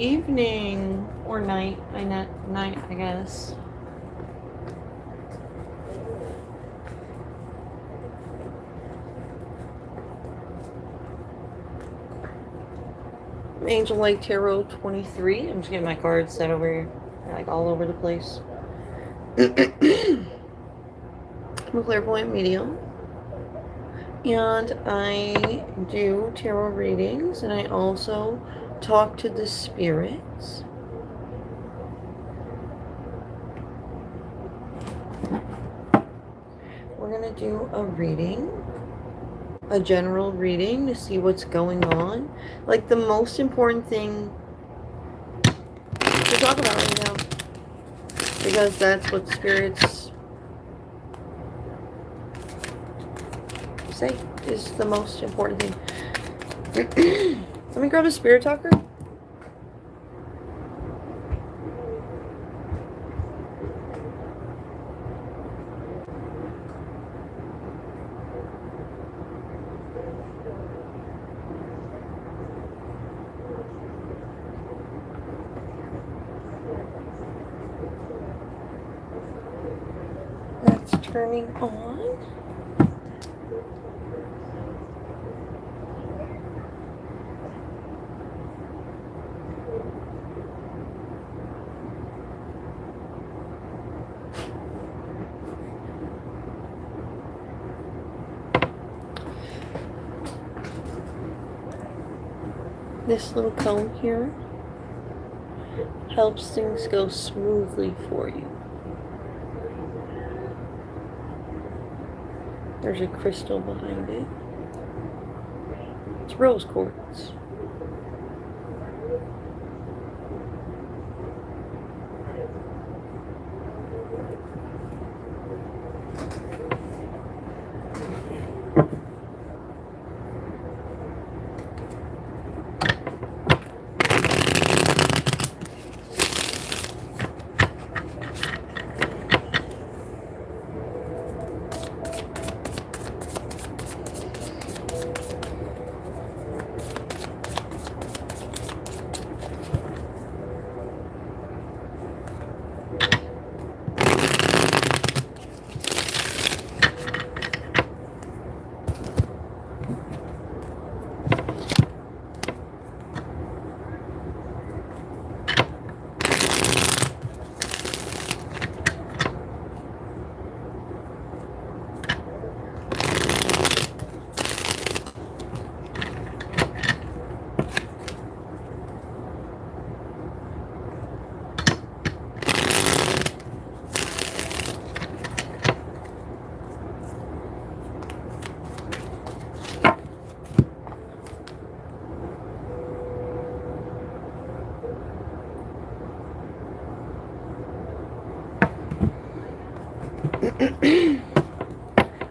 evening or night, I guess. Angel Light Tarot 23. I'm just getting my cards set over here, like all over the place. I'm a clairvoyant medium, and I do tarot readings, and I also talk to the spirits. We're going to do a reading, a general reading to see what's going on. Like the most important thing to talk about right now, because that's what spirits say is the most important thing. Let me grab a spirit talker. That's turning on. This little cone here helps things go smoothly for you. There's a crystal behind it. It's rose quartz.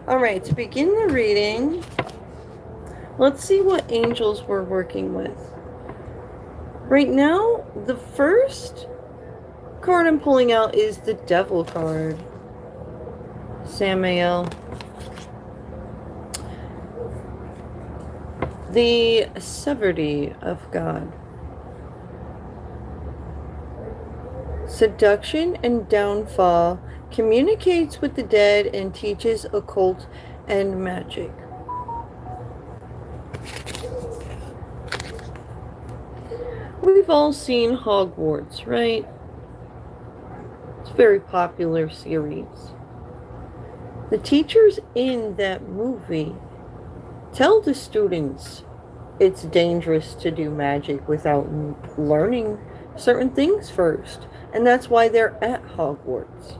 Alright, to begin the reading, let's see what angels we're working with. Right now, the first card I'm pulling out is the Devil card. Samael. The severity of God. Seduction and downfall. Communicates with the dead and teaches occult and magic. We've all seen Hogwarts, right? It's a very popular series. The teachers in that movie tell the students it's dangerous to do magic without learning certain things first. And that's why they're at Hogwarts.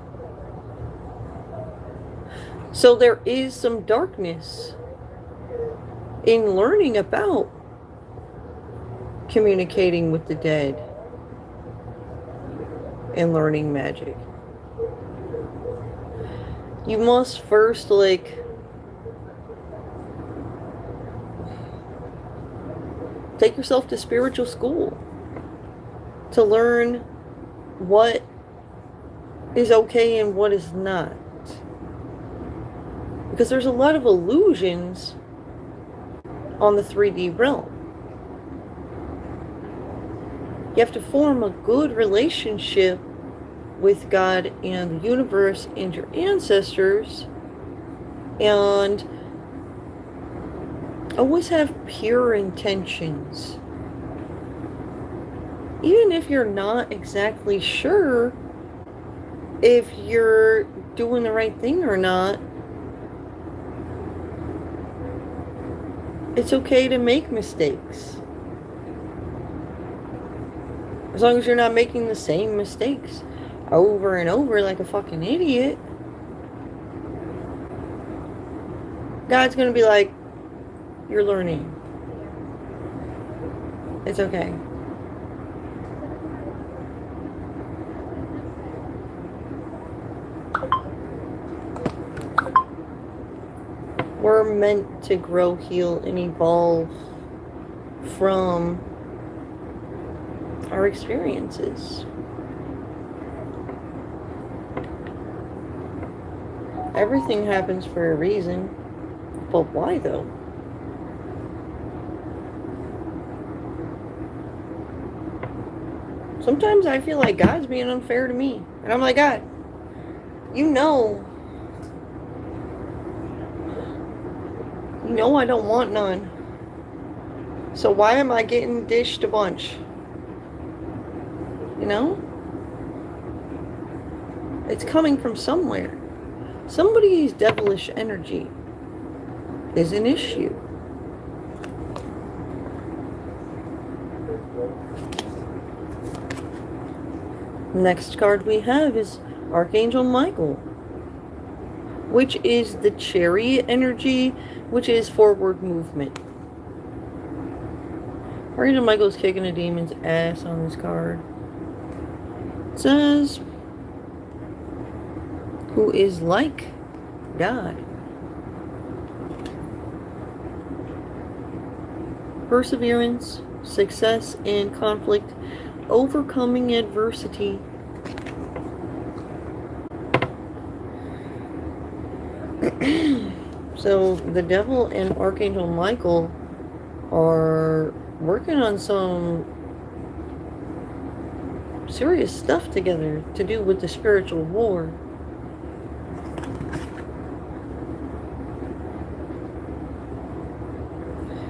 So there is some darkness in learning about communicating with the dead and learning magic. You must first, take yourself to spiritual school to learn what is okay and what is not. Because there's a lot of illusions on the 3D realm. You have to form a good relationship with God and the universe and your ancestors, and always have pure intentions. Even if you're not exactly sure if you're doing the right thing or not, it's okay to make mistakes. As long as you're not making the same mistakes over and over like a fucking idiot, God's going to be like, you're learning. It's okay. We're meant to grow, heal, and evolve from our experiences. Everything happens for a reason. But why though? Sometimes I feel like God's being unfair to me. And I'm like, God, you know I don't want none. So why am I getting dished a bunch? You know? It's coming from somewhere. Somebody's devilish energy is an issue. Next card we have is Archangel Michael, which is the Chariot energy, which is forward movement. Archangel Michael's kicking a demon's ass on this card. It says, who is like God. Perseverance, success in conflict, overcoming adversity. So the devil and Archangel Michael are working on some serious stuff together to do with the spiritual war.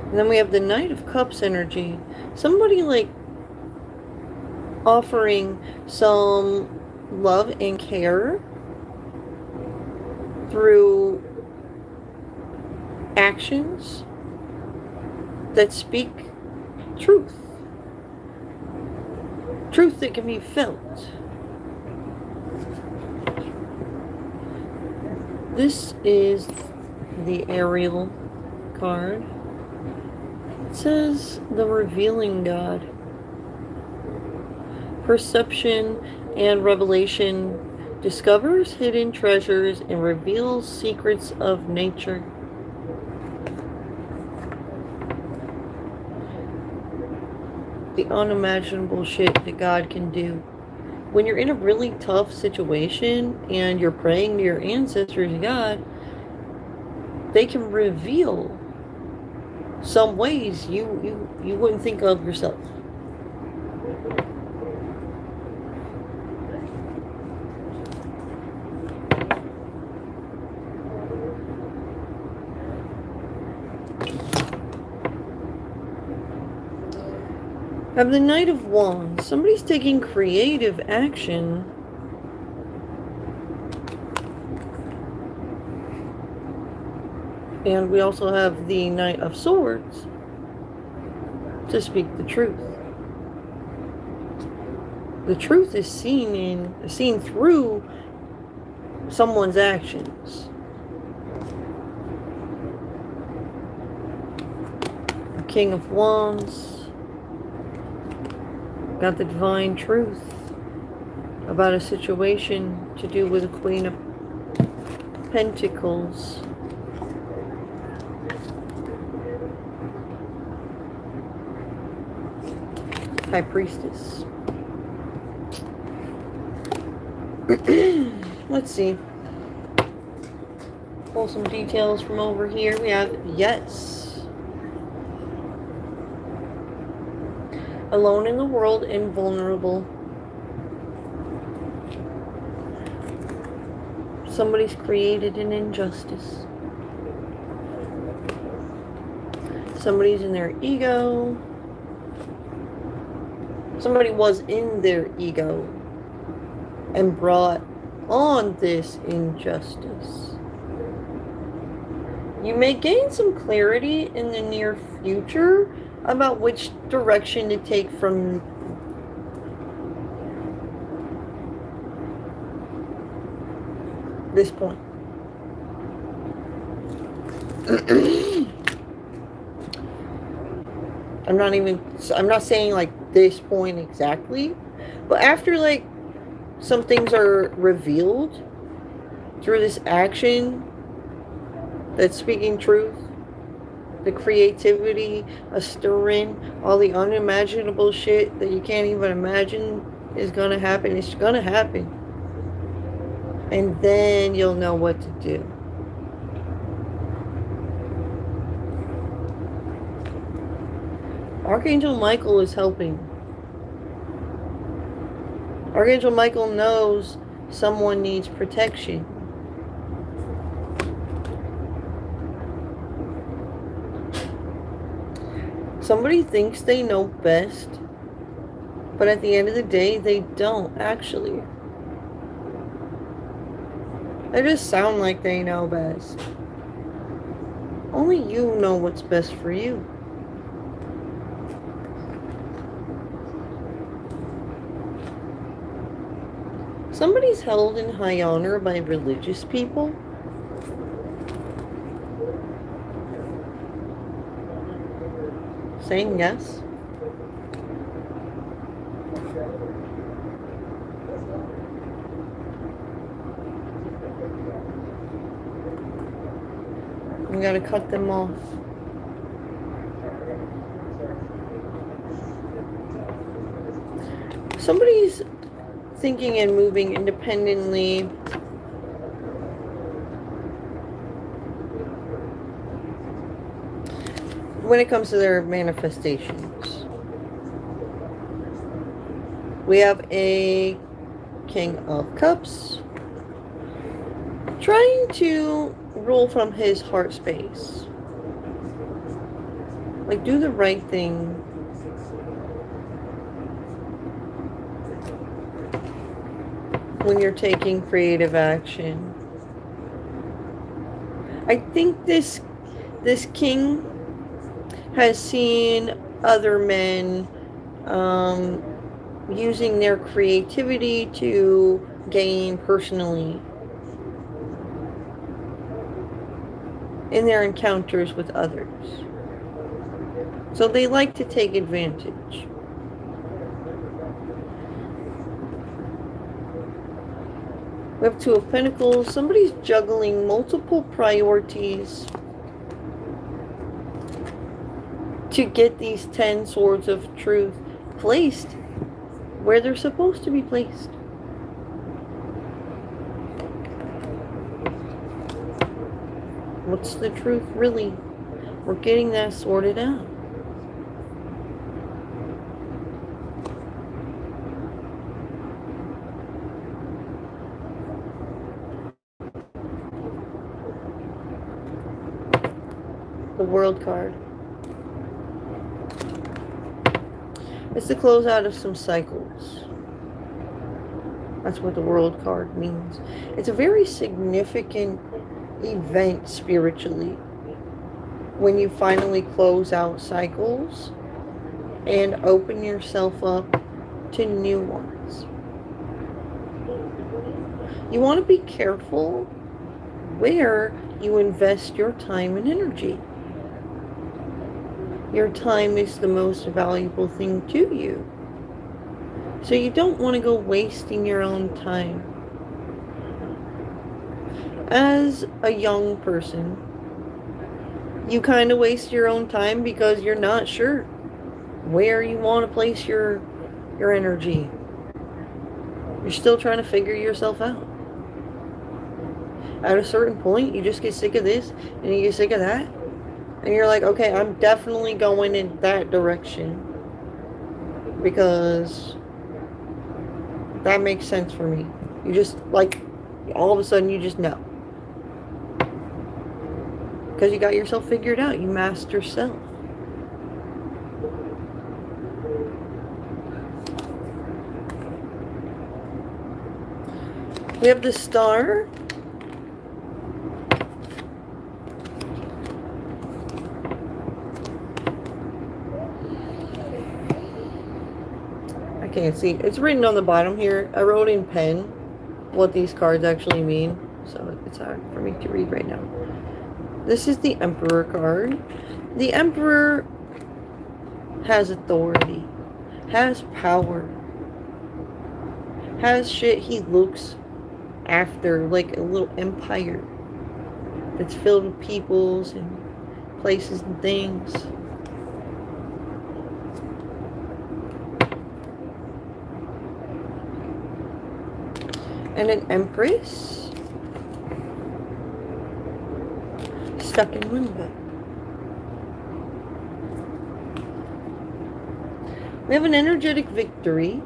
And then we have the Knight of Cups energy. Somebody like offering some love and care through actions that speak truth. Truth that can be felt. This is the Ariel card. It says the Revealing God. Perception and revelation discovers hidden treasures and reveals secrets of nature. The unimaginable shit that God can do. When you're in a really tough situation and you're praying to your ancestors, God, they can reveal some ways you wouldn't think of yourself. Have the Knight of Wands. Somebody's taking creative action. And we also have the Knight of Swords to speak the truth. The truth is seen through someone's actions. The King of Wands. Got the divine truth about a situation to do with the Queen of Pentacles. High Priestess. Let's see. Pull some details from over here. We have yes. alone in the world and vulnerable. Somebody's created an injustice. Somebody's in their ego. Somebody was in their ego and brought on this injustice. You may gain some clarity in the near future about which direction to take from this point. I'm not saying like this point exactly, but after like some things are revealed through this action that's speaking truth, the creativity, a stirring, all the unimaginable shit that you can't even imagine is gonna happen. It's gonna happen. And then you'll know what to do. Archangel Michael is helping. Archangel Michael knows someone needs protection. Somebody thinks they know best, but at the end of the day, they don't actually. They just sound like they know best. Only you know what's best for you. Somebody's held in high honor by religious people. Saying yes. We gotta cut them off. Somebody's thinking and moving independently. When it comes to their manifestations. We have a King of Cups trying to rule from his heart space. Like, do the right thing. When you're taking creative action. I think this king has seen other men using their creativity to gain personally in their encounters with others. So they like to take advantage. We have Two of Pentacles. Somebody's juggling multiple priorities to get these 10 swords of truth placed where they're supposed to be placed. What's the truth really? We're getting that sorted out. The World card. It's the closeout of some cycles. That's what the World card means. It's a very significant event spiritually when you finally close out cycles and open yourself up to new ones. You want to be careful where you invest your time and energy. Your time is the most valuable thing to you. So you don't want to go wasting your own time. As a young person, you kind of waste your own time because you're not sure where you want to place your energy. You're still trying to figure yourself out. At a certain point, you just get sick of this and you get sick of that. And you're like, okay, I'm definitely going in that direction. because that makes sense for me. You just, like, all of a sudden you just know. Because you got yourself figured out. You master self. We have the Star. I can't see. It's written on the bottom here. I wrote in pen what these cards actually mean. So it's hard for me to read right now. This is the Emperor card. The Emperor has authority, has power, has shit he looks after, like a little empire that's filled with peoples and places and things. And an Empress stuck in limbo. We have an energetic victory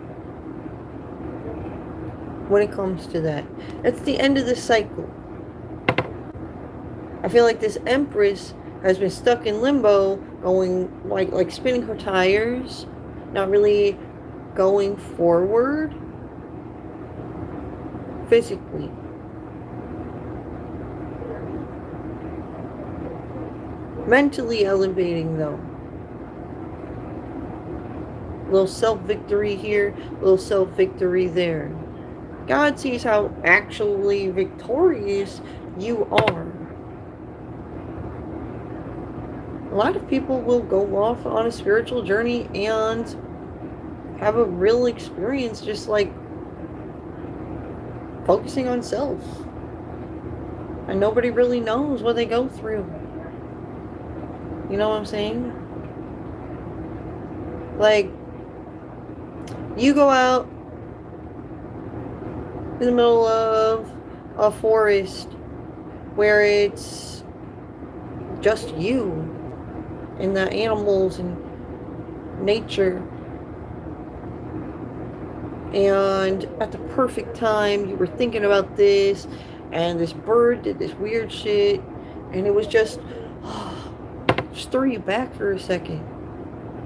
when it comes to that. It's the end of the cycle. I feel like this Empress has been stuck in limbo, going like spinning her tires, not really going forward physically. Mentally elevating though. A little self-victory here, a little self-victory there. God sees how actually victorious you are. A lot of people will go off on a spiritual journey and have a real experience just like focusing on self. And nobody really knows what they go through. You know what I'm saying? Like, you go out in the middle of a forest where it's just you and the animals and nature, and at the perfect time you were thinking about this, and this bird did this weird shit, and it was just throw you back for a second.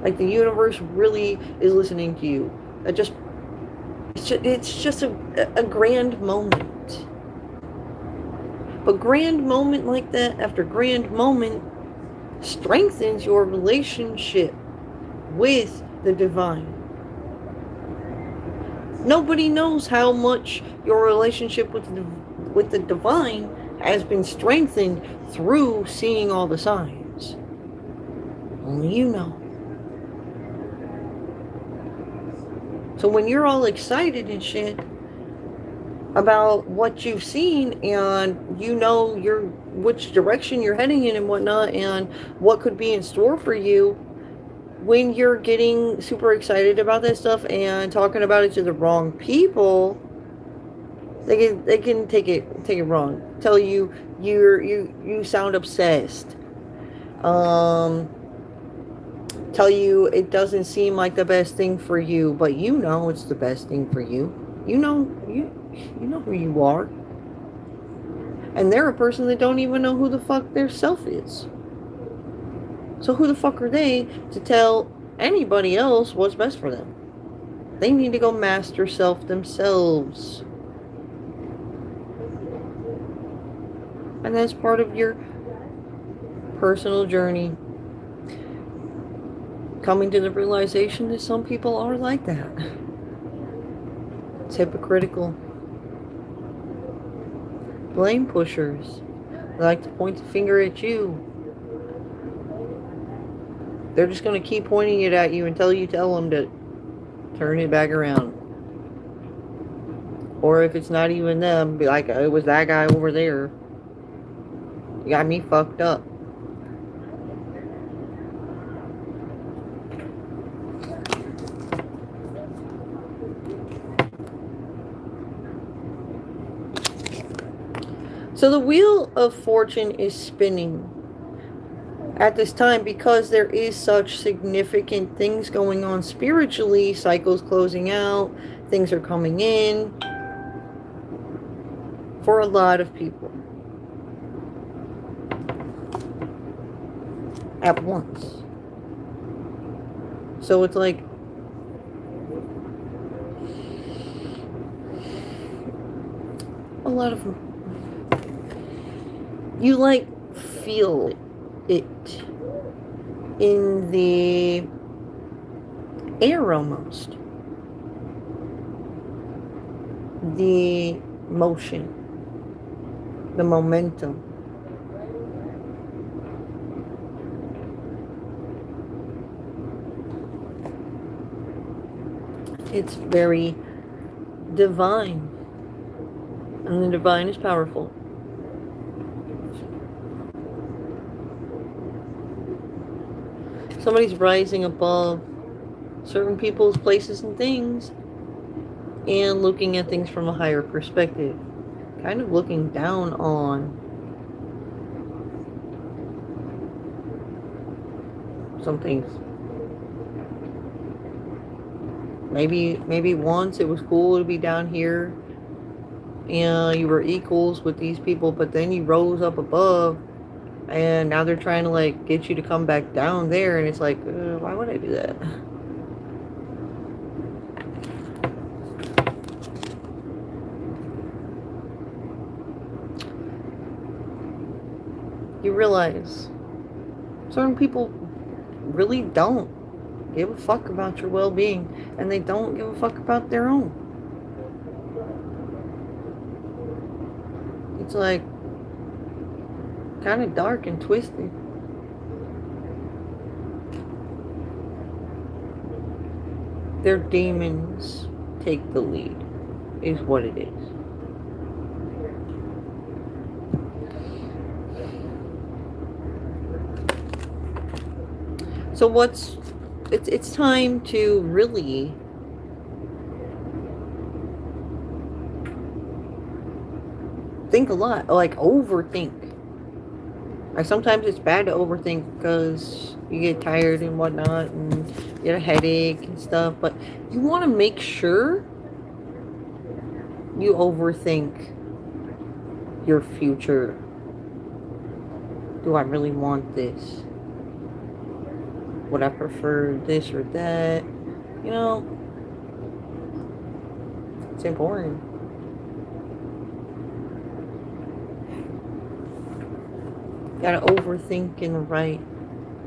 Like the universe really is listening to you. It's just a grand moment. But grand moment like that after grand moment strengthens your relationship with the divine. Nobody knows how much your relationship with the divine has been strengthened through seeing all the signs. Only you know. So when you're all excited and shit about what you've seen, and you know which direction you're heading in and whatnot, and what could be in store for you, when you're getting super excited about that stuff and talking about it to the wrong people, they can take it wrong. Tell you you sound obsessed. Tell you it doesn't seem like the best thing for you, but you know it's the best thing for you. You know who you are. And they're a person that don't even know who the fuck their self is. So who the fuck are they to tell anybody else what's best for them? They need to go master self themselves. And that's part of your personal journey. Coming to the realization that some people are like that. It's hypocritical. Blame pushers. They like to point the finger at you. They're just going to keep pointing it at you until you tell them to turn it back around. Or if it's not even them, be like, oh, it was that guy over there. You got me fucked up. So the wheel of fortune is spinning. at this time, because there is such significant things going on spiritually, cycles closing out, things are coming in for a lot of people at once. So it's like a lot of you like feel it in the air almost. The motion, the momentum. It's very divine. And the divine is powerful. Somebody's rising above certain people's places and things and looking at things from a higher perspective. Kind of looking down on some things. Maybe once it was cool to be down here and you were equals with these people, but then you rose up above and now they're trying to like get you to come back down there, and it's like, why would I do that? You realize certain people really don't give a fuck about your well-being, and they don't give a fuck about their own. It's like kind of dark and twisted. Their demons take the lead, is what it is. So it's time to really think a lot, like overthink. Like sometimes it's bad to overthink because you get tired and whatnot and you get a headache and stuff, but you want to make sure you overthink your future. Do I really want this? Would I prefer this or that? You know, it's important. You gotta overthink in the right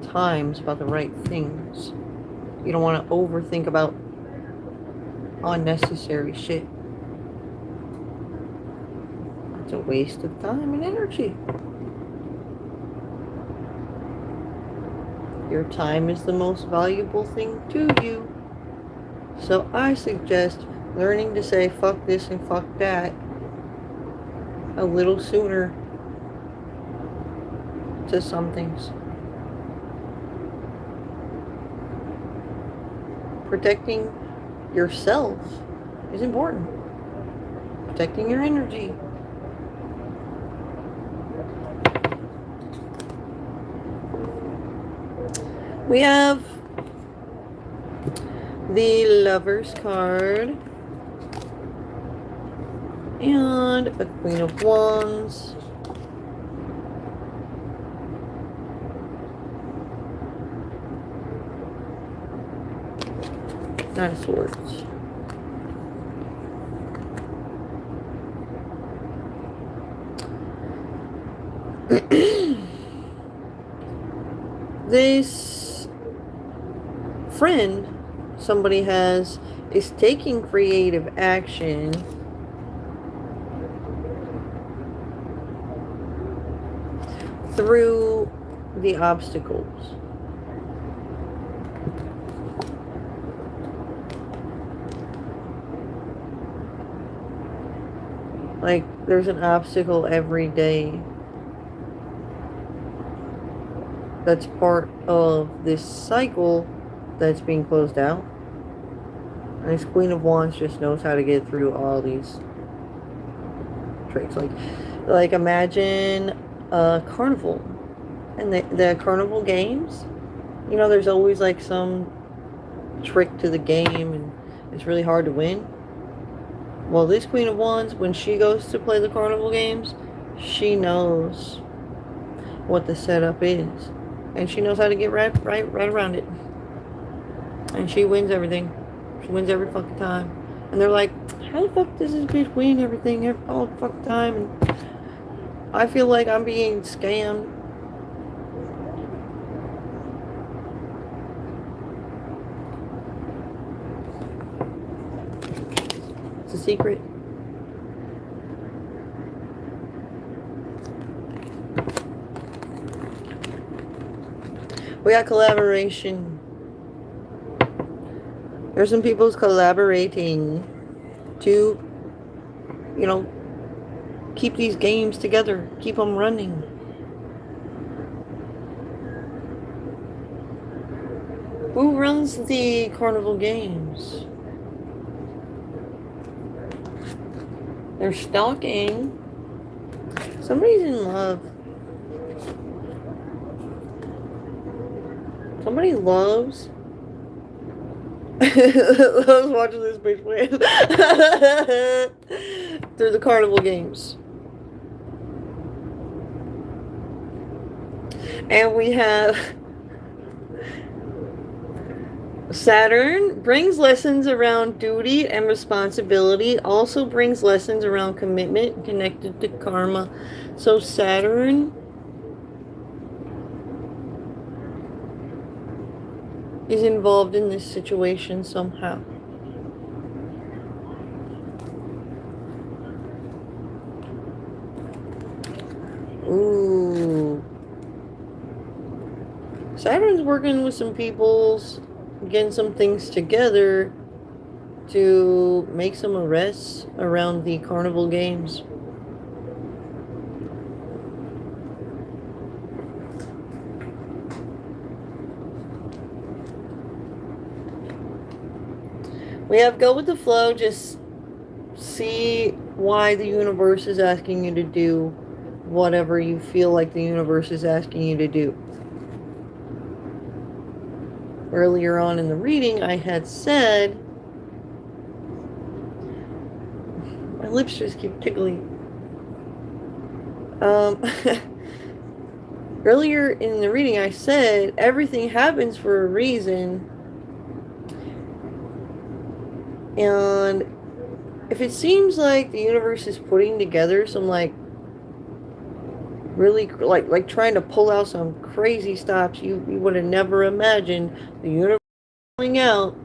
times about the right things. You don't want to overthink about unnecessary shit. It's a waste of time and energy. Your time is the most valuable thing to you. So I suggest learning to say fuck this and fuck that a little sooner to some things. Protecting yourself is important. Protecting your energy. We have the Lover's card and a Queen of Wands. Nine of Swords. This friend somebody has is taking creative action through the obstacles. Like there's an obstacle every day that's part of this cycle that's being closed out. And this Queen of Wands just knows how to get through all these traits. Like imagine a carnival And the carnival games, you know, there's always like some trick to the game and it's really hard to win. Well, this Queen of Wands, when she goes to play the carnival games, she knows what the setup is. And she knows how to get right around it. And she wins everything. She wins every fucking time. And they're like, how the fuck does this bitch win everything all the fucking time? And I feel like I'm being scammed. It's a secret. We got collaboration. There's some people's collaborating to, you know, keep these games together, keep them running. Who runs the carnival games? They're stalking. Somebody's in love. Somebody loves watching this bitch win through the carnival games. And we have Saturn brings lessons around duty and responsibility, also brings lessons around commitment connected to karma. So Saturn is involved in this situation somehow. Ooh. Saturn's working with some peoples, getting some things together to make some arrests around the carnival games. We have go with the flow, just see why the universe is asking you to do whatever you feel like the universe is asking you to do. Earlier on in the reading, I had said, my lips just keep tickling. Earlier in the reading, I said, everything happens for a reason. And if it seems like the universe is putting together some really like trying to pull out some crazy stops you would have never imagined the universe pulling out,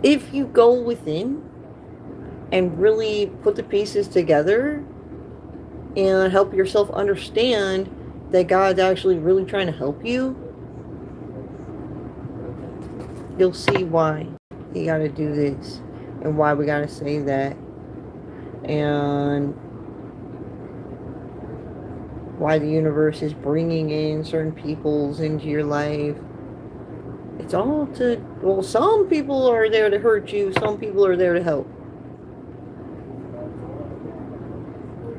if you go within and really put the pieces together and help yourself understand that God's actually really trying to help you, you'll see why you got to do this and why we got to say that and why the universe is bringing in certain peoples into your life. It's all to, well, some people are there to hurt you, some people are there to help.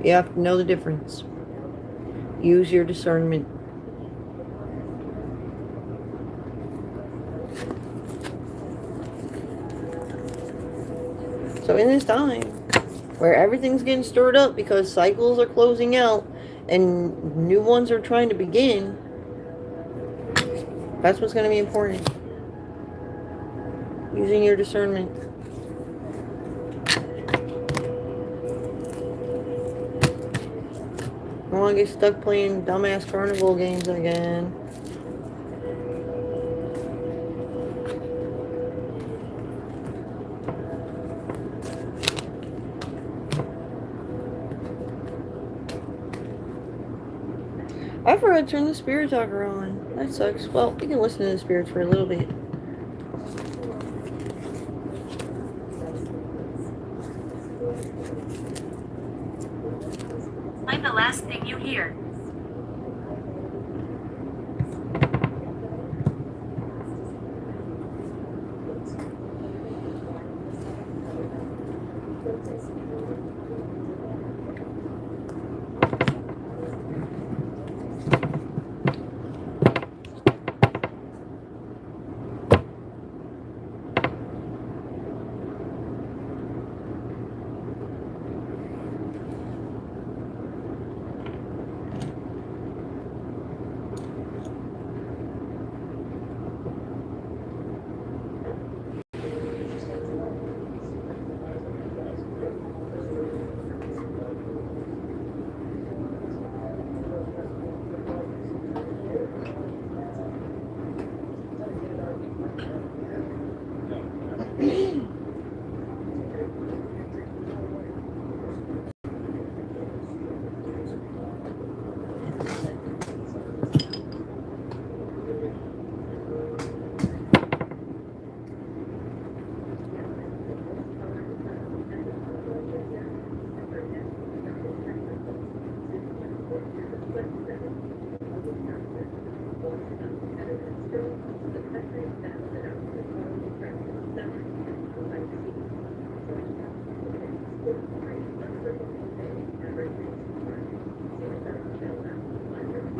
You have to know the difference. Use your discernment. So in this time, where everything's getting stirred up because cycles are closing out and new ones are trying to begin, that's what's going to be important. Using your discernment. I don't want to get stuck playing dumbass carnival games again. I forgot to turn the spirit talker on. That sucks. Well, you can listen to the spirits for a little bit. I'm the last thing you hear.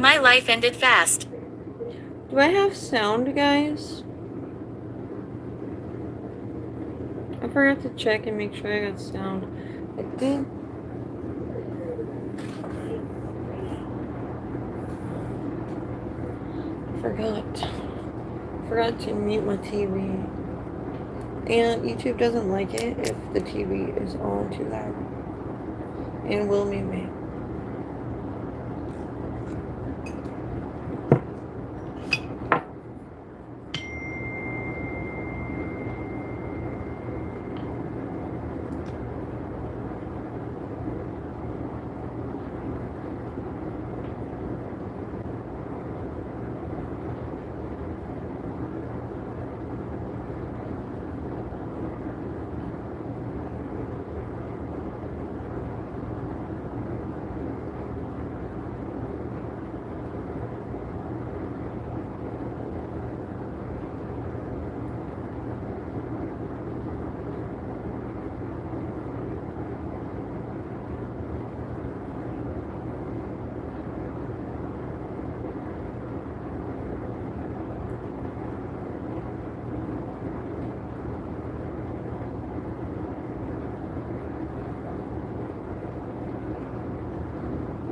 My life ended fast. Do I have sound, guys? I forgot to check and make sure I got sound. I did. Forgot to mute my TV. And YouTube doesn't like it if the TV is on too loud. And will mute me.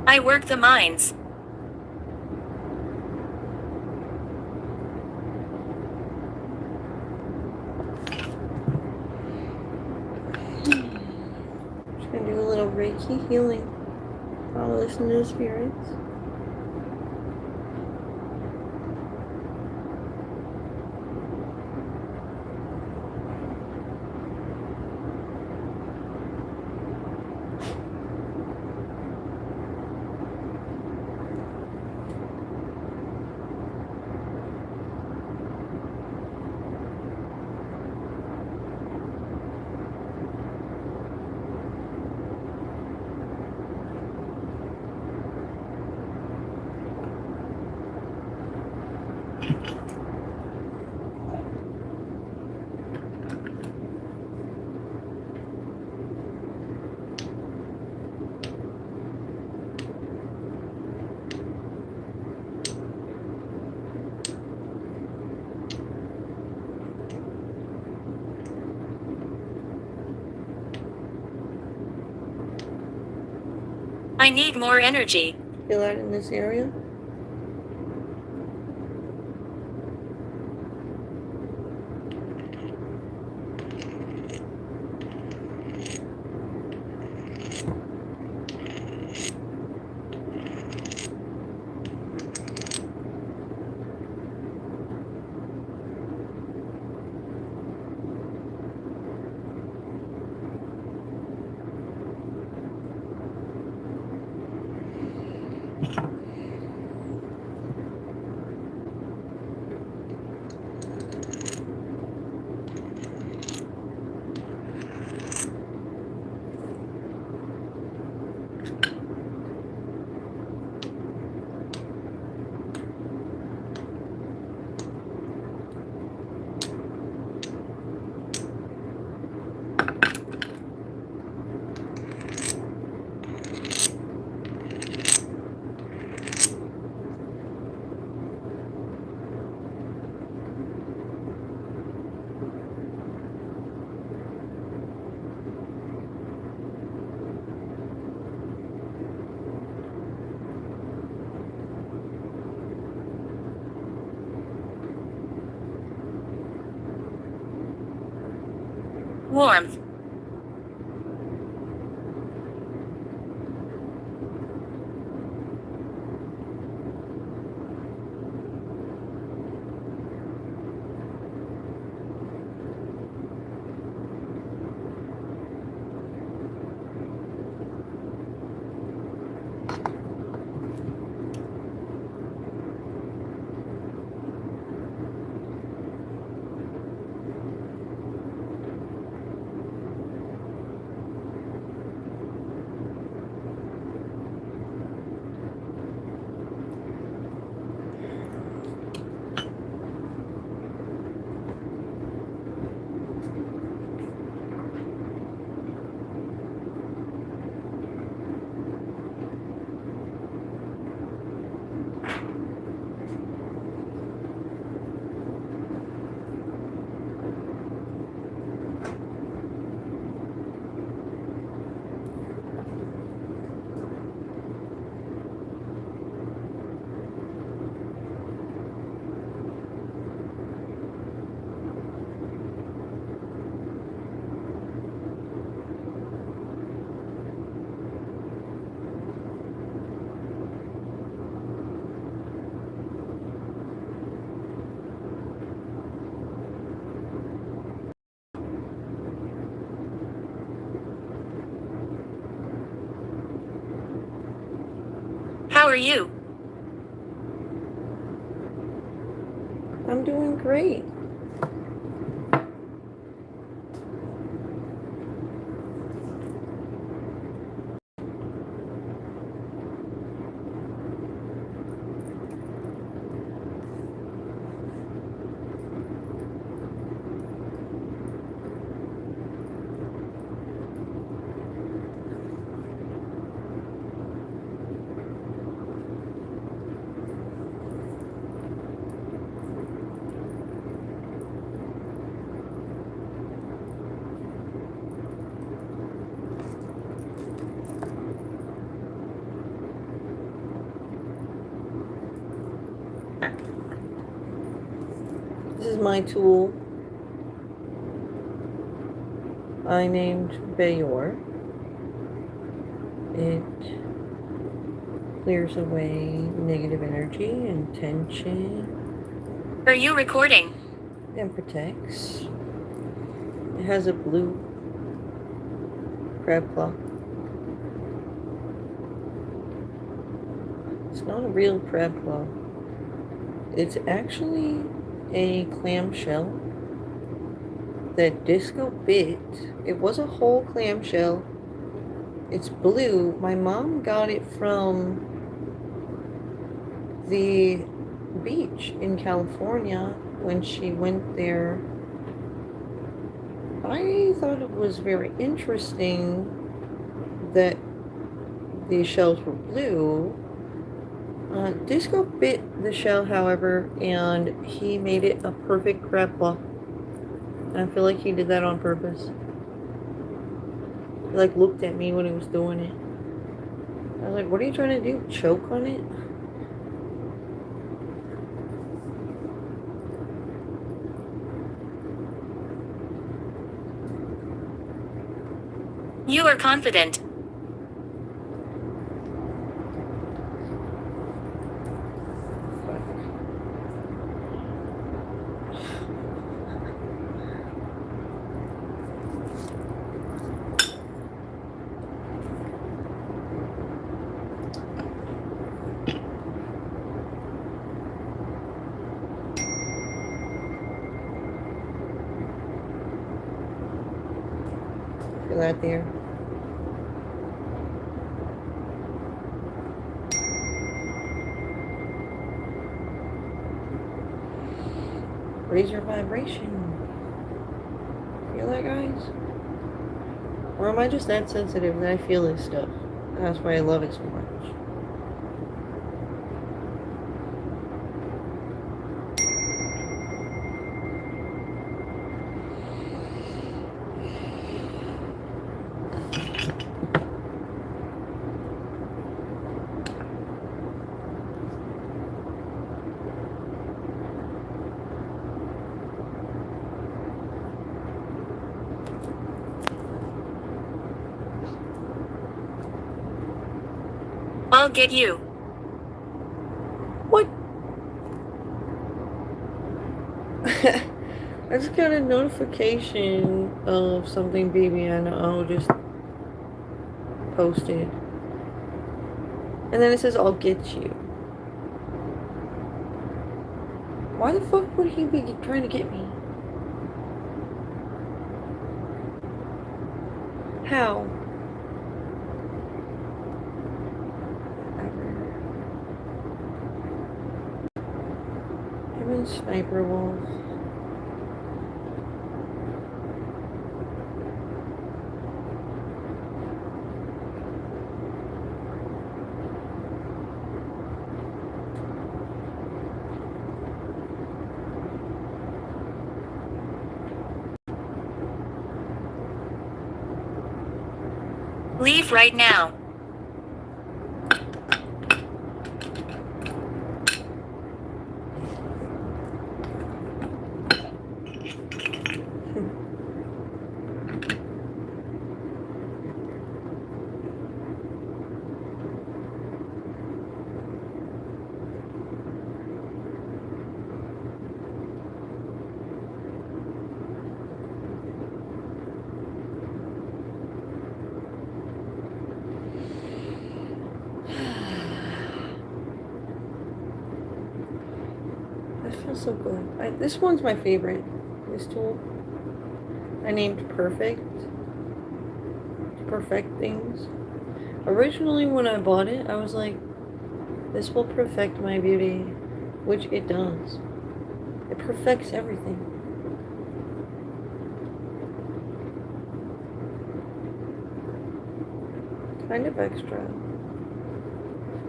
I work the mines. Just gonna do a little Reiki healing while I listen to the spirits. I need more energy. Feel that in this area? Warmth. How are you? I'm doing great. This is my tool I named Bayor. It clears away negative energy and tension Are you recording? and protects. It has a blue crab claw. It's not a real crab claw. It's actually a clamshell that Disco bit. It was a whole clamshell. It's blue. My mom got it from the beach in California when she went there. I thought it was very interesting that the shells were blue. Disco bit the shell, however, and he made it a perfect crab claw. And I feel like he did that on purpose. He like looked at me when he was doing it. I was like, what are you trying to do? Choke on it? You are confident. Feel that there? Raise your vibration. Feel that, guys? Or am I just that sensitive that I feel this stuff? That's why I love it so much. I'll get you. What? I just got a notification of something BBNO just posted. And then it says, I'll get you. Why the fuck would he be trying to get me? How? Him and Sniper Wolf. Leave right now. so good. This one's my favorite. This tool. I named Perfect. Perfect things. Originally, when I bought it, I was like, this will perfect my beauty, which it does. It perfects everything. Kind of extra.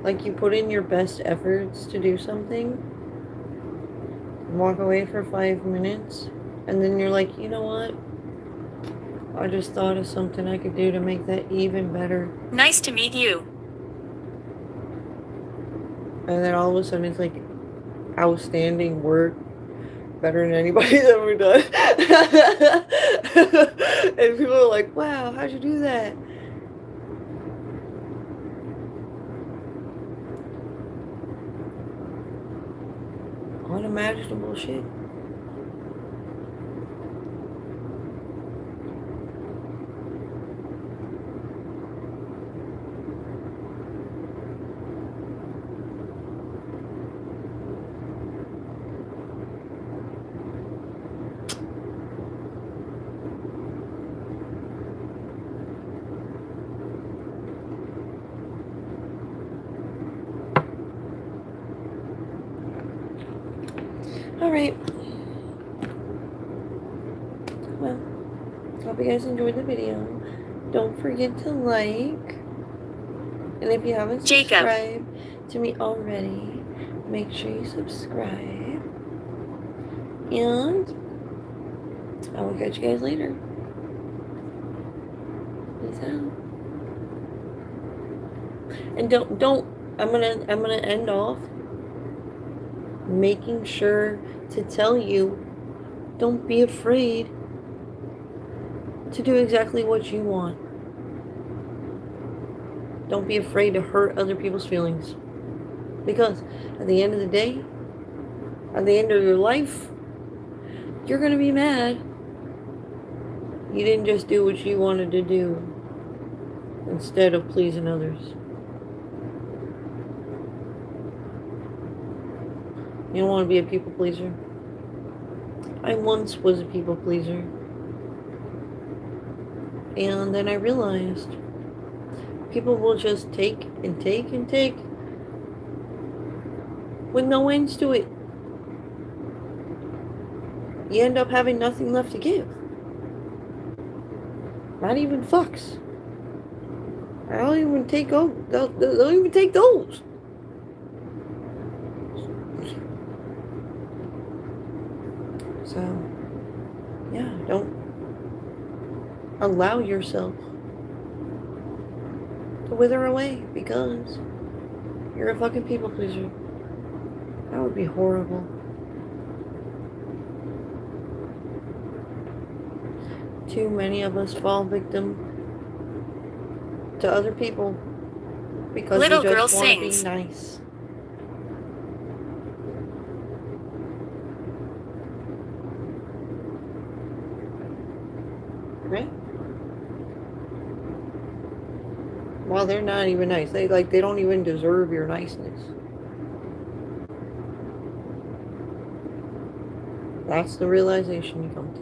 Like you put in your best efforts to do something, walk away for 5 minutes, and then you're like, you know what? I just thought of something I could do to make that even better. Nice to meet you. And then all of a sudden it's like outstanding work, better than anybody's ever done. And people are like, wow, how'd you do that? Unimaginable shit. Alright. Well, hope you guys enjoyed the video. Don't forget to like. And if you haven't subscribed to me already, make sure you subscribe. And I will catch you guys later. Peace out. And don't I'm gonna end off making sure to tell you, don't be afraid to do exactly what you want. Don't be afraid to hurt other people's feelings. Because at the end of the day, at the end of your life, you're going to be mad. You didn't just do what you wanted to do instead of pleasing others. You don't want to be a people pleaser. I once was a people pleaser. And then I realized people will just take and take and take with no ends to it. You end up having nothing left to give. Not even fucks. I don't even take those. They'll even take those. So, yeah, don't allow yourself to wither away because you're a fucking people pleaser. That would be horrible. Too many of us fall victim to other people because Little we girl just want to be sings. nice. Right? Well, they're not even nice. They don't even deserve your niceness. That's the realization you come to.